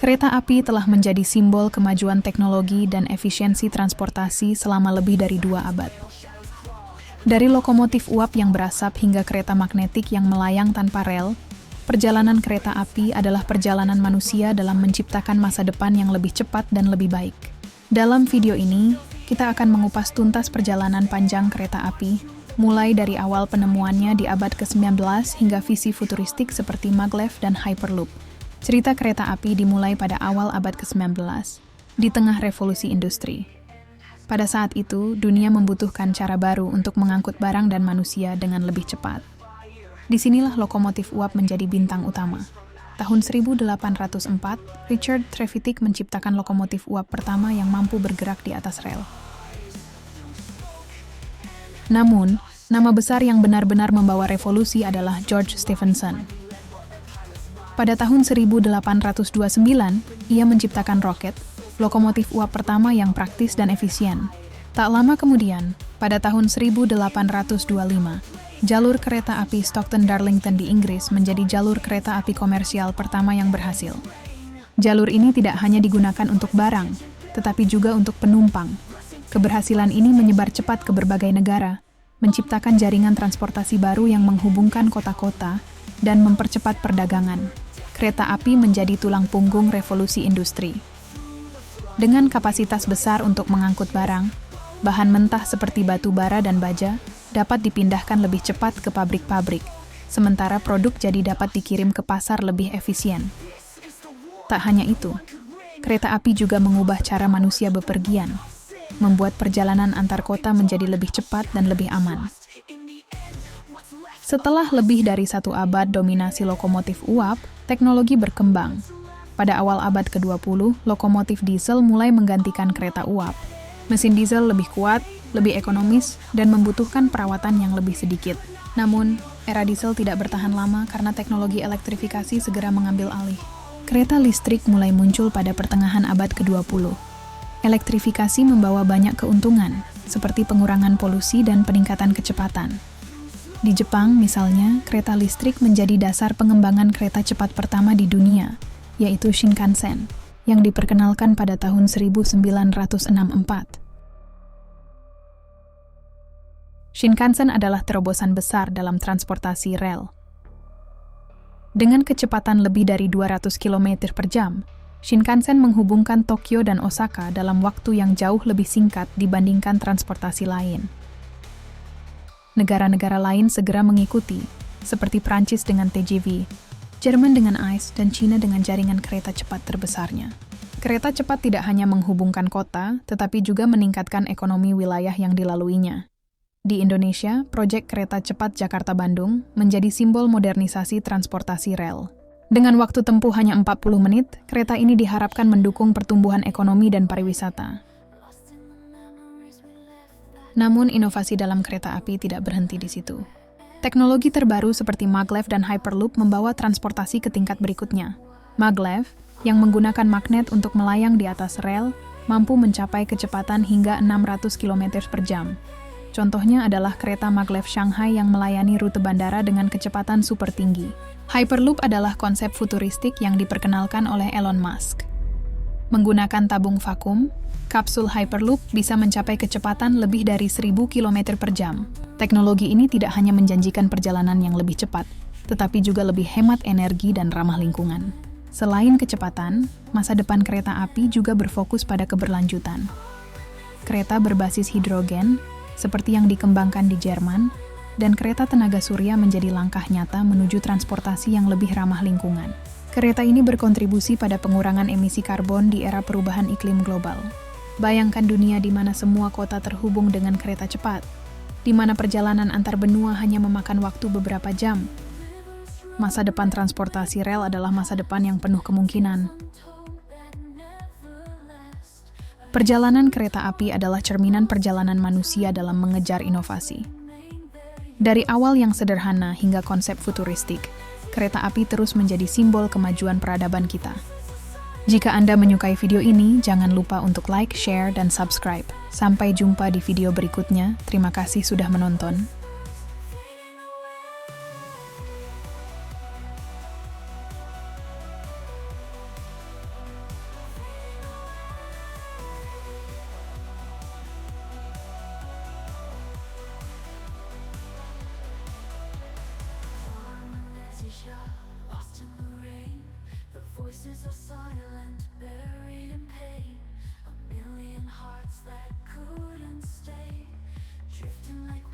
Kereta api telah menjadi simbol kemajuan teknologi dan efisiensi transportasi selama lebih dari 2 abad. Dari lokomotif uap yang berasap hingga kereta magnetik yang melayang tanpa rel, perjalanan kereta api adalah perjalanan manusia dalam menciptakan masa depan yang lebih cepat dan lebih baik. Dalam video ini, kita akan mengupas tuntas perjalanan panjang kereta api, mulai dari awal penemuannya di abad ke-19 hingga visi futuristik seperti maglev dan hyperloop. Cerita kereta api dimulai pada awal abad ke-19, di tengah revolusi industri. Pada saat itu, dunia membutuhkan cara baru untuk mengangkut barang dan manusia dengan lebih cepat. Disinilah lokomotif uap menjadi bintang utama. Tahun 1804, Richard Trevithick menciptakan lokomotif uap pertama yang mampu bergerak di atas rel. Namun, nama besar yang benar-benar membawa revolusi adalah George Stephenson. Pada tahun 1829, ia menciptakan roket, lokomotif uap pertama yang praktis dan efisien. Tak lama kemudian, pada tahun 1825, jalur kereta api Stockton-Darlington di Inggris menjadi jalur kereta api komersial pertama yang berhasil. Jalur ini tidak hanya digunakan untuk barang, tetapi juga untuk penumpang. Keberhasilan ini menyebar cepat ke berbagai negara, menciptakan jaringan transportasi baru yang menghubungkan kota-kota dan mempercepat perdagangan. Kereta api menjadi tulang punggung revolusi industri. Dengan kapasitas besar untuk mengangkut barang, bahan mentah seperti batu bara dan baja dapat dipindahkan lebih cepat ke pabrik-pabrik, sementara produk jadi dapat dikirim ke pasar lebih efisien. Tak hanya itu, kereta api juga mengubah cara manusia bepergian, membuat perjalanan antar kota menjadi lebih cepat dan lebih aman. Setelah lebih dari 1 abad dominasi lokomotif uap, teknologi berkembang. Pada awal abad ke-20, lokomotif diesel mulai menggantikan kereta uap. Mesin diesel lebih kuat, lebih ekonomis, dan membutuhkan perawatan yang lebih sedikit. Namun, era diesel tidak bertahan lama karena teknologi elektrifikasi segera mengambil alih. Kereta listrik mulai muncul pada pertengahan abad ke-20. Elektrifikasi membawa banyak keuntungan, seperti pengurangan polusi dan peningkatan kecepatan. Di Jepang, misalnya, kereta listrik menjadi dasar pengembangan kereta cepat pertama di dunia, yaitu Shinkansen, yang diperkenalkan pada tahun 1964. Shinkansen adalah terobosan besar dalam transportasi rel. Dengan kecepatan lebih dari 200 km per jam, Shinkansen menghubungkan Tokyo dan Osaka dalam waktu yang jauh lebih singkat dibandingkan transportasi lain. Negara-negara lain segera mengikuti, seperti Prancis dengan TGV, Jerman dengan ICE, dan China dengan jaringan kereta cepat terbesarnya. Kereta cepat tidak hanya menghubungkan kota, tetapi juga meningkatkan ekonomi wilayah yang dilaluinya. Di Indonesia, proyek kereta cepat Jakarta-Bandung menjadi simbol modernisasi transportasi rel. Dengan waktu tempuh hanya 40 menit, kereta ini diharapkan mendukung pertumbuhan ekonomi dan pariwisata. Namun, inovasi dalam kereta api tidak berhenti di situ. Teknologi terbaru seperti maglev dan hyperloop membawa transportasi ke tingkat berikutnya. Maglev, yang menggunakan magnet untuk melayang di atas rel, mampu mencapai kecepatan hingga 600 km per jam. Contohnya adalah kereta maglev Shanghai yang melayani rute bandara dengan kecepatan super tinggi. Hyperloop adalah konsep futuristik yang diperkenalkan oleh Elon Musk. Menggunakan tabung vakum, kapsul Hyperloop bisa mencapai kecepatan lebih dari 1000 km per jam. Teknologi ini tidak hanya menjanjikan perjalanan yang lebih cepat, tetapi juga lebih hemat energi dan ramah lingkungan. Selain kecepatan, masa depan kereta api juga berfokus pada keberlanjutan. Kereta berbasis hidrogen, seperti yang dikembangkan di Jerman, dan kereta tenaga surya menjadi langkah nyata menuju transportasi yang lebih ramah lingkungan. Kereta ini berkontribusi pada pengurangan emisi karbon di era perubahan iklim global. Bayangkan dunia di mana semua kota terhubung dengan kereta cepat, di mana perjalanan antar benua hanya memakan waktu beberapa jam. Masa depan transportasi rel adalah masa depan yang penuh kemungkinan. Perjalanan kereta api adalah cerminan perjalanan manusia dalam mengejar inovasi. Dari awal yang sederhana hingga konsep futuristik, kereta api terus menjadi simbol kemajuan peradaban kita. Jika Anda menyukai video ini, jangan lupa untuk like, share, dan subscribe. Sampai jumpa di video berikutnya. Terima kasih sudah menonton. Voices are silent, buried in pain. A million hearts that couldn't stay, drifting like